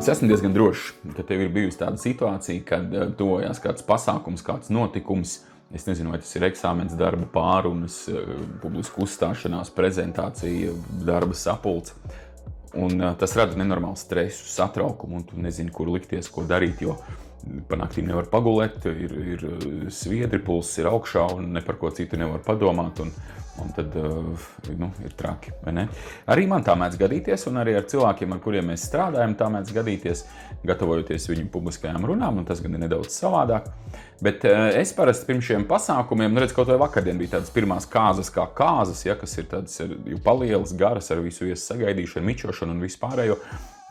Es esmu diezgan drošs, ka tev ir bijusi tāda situācija, kad tuvojās kāds pasākums, kāds notikums. Es nezinu, vai tas ir eksāmens, darba pārunas, publiska uzstāšanās, prezentācija, darba sapulce. Un tas rada nenormālu stresu, satraukumu, un tu nezini, kur likties, ko darīt, jo pa naktīm nevar pagulēt, ir sviedri, pulss ir augšā, un ne par ko citu nevar padomāt, un tad ir traki, vai ne? Arī man tā mēdz gadīties, un arī ar cilvēkiem, ar kuriem mēs strādājam, tā mēdz gadīties, gatavojoties viņu publiskajām runām, un tas gan ir nedaudz savādāk. Bet es parasti pirms šiem pasākumiem, redz, kaut vai vakardien bija tādas pirmās kāzas kā kāzas, ja, kas ir tādas palielas, garas, ar visu sagaidīšanu, mičošanu un visu pārējo.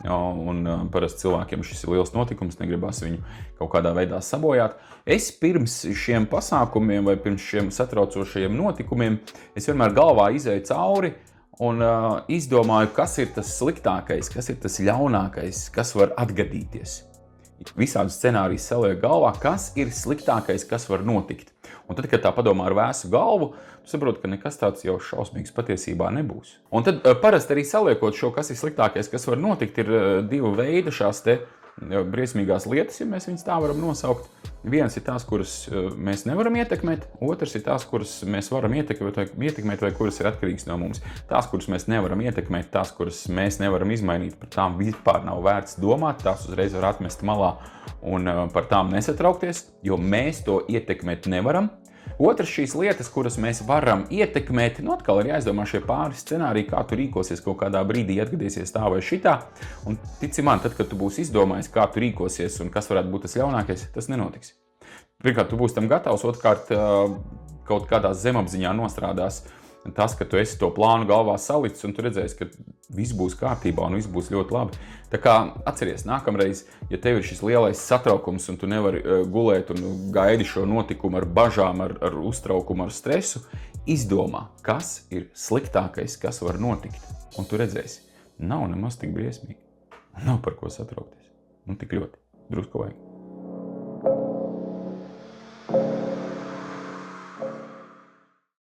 Un parasti cilvēkiem šis ir liels notikums, negribas viņu kaut kādā veidā sabojāt. Es pirms šiem pasākumiem vai pirms šiem satraucošajiem notikumiem, es vienmēr galvā izēju cauri un izdomāju, kas ir tas sliktākais, kas ir tas ļaunākais, kas var atgadīties. Visādus scenārijus salieku galvā, kas ir sliktākais, kas var notikt. Un tad, kad tā padomā ar vēsu galvu, tu saproti, ka nekas tāds jau šausmīgs patiesībā nebūs. Un tad parasti arī saliekot šo, kas ir sliktākais, kas var notikt, ir divu veidu šās te briesmīgās lietas, ja mēs viņas tā varam nosaukt. Viens ir tās, kuras mēs nevaram ietekmēt, otrs ir tās, kuras mēs varam ietekmēt vai kuras ir atkarīgas no mums. Tās, kuras mēs nevaram ietekmēt, tās, kuras mēs nevaram izmainīt, par tām vispār nav vērts domāt, tās uzreiz var atmest malā un par tām nesatraukties, jo mēs to ietekmēt nevaram. Otrs šīs lietas, kuras mēs varam ietekmēt, atkal ir jāizdomā šie pāris scenāriji, kā tu rīkosies kaut kādā brīdī, atgadīsies tā vai šitā. Un tici man, tad, kad tu būsi izdomājis, kā tu rīkosies un kas varētu būt tas ļaunākais, tas nenotiks. Pirmkārt, tu būsi tam gatavs, otrkārt, kaut kādā zemapziņā nostrādās tas, ka tu esi to plānu galvā salicis un tu redzēsi, ka viss būs kārtībā un viss būs ļoti labi. Tā kā atceries, nākamreiz, ja tev ir šis lielais satraukums un tu nevari gulēt un gaidi šo notikumu ar bažām, ar uztraukumu, ar stresu, izdomā, kas ir sliktākais, kas var notikt. Un tu redzēsi, nav nemaz tik briesmīgi. Nav par ko satraukties. Tik ļoti. Drusku vajag.